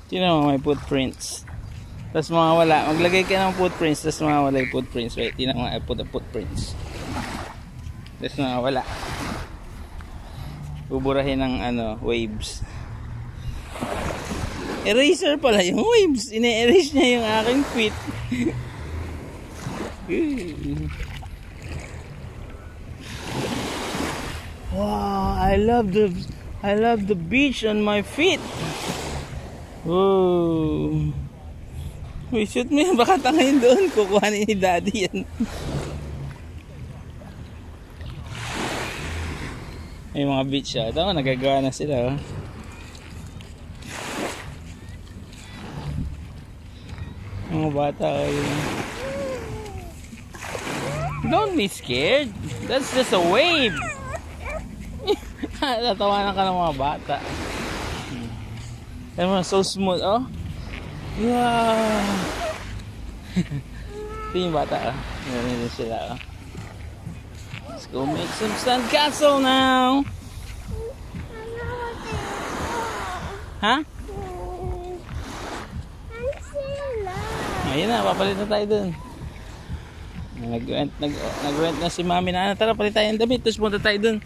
Tingnan mo, may footprints. Tapos mawawala. Maglagay ka ng footprints, tapos mawawala yung footprints. Wait, tingnan mo, I put the footprints. Tapos mawawala. Buburahin ng waves. Eraser pala yung waves. Ine-erase niya yung aking feet. Wow, I love the beach on my feet. Whoa. Uy, shoot mo yan. Baka tangayin doon. Kukuha ni daddy yan. May mga beach siya. Ito, nagagawa na sila. Mga bata. Don't be scared. That's just a wave. Tatawanan ka ng mga bata. Alam mo, so smooth, oh. Wow. Ito yung bata, oh. Ganyan sila, oh. Let's go make some sandcastle now. Ha? Ayun na, papalit na tayo dun. Nag-rent na si mami na. Tara, palit tayo ng damit. Tapos punta tayo dun.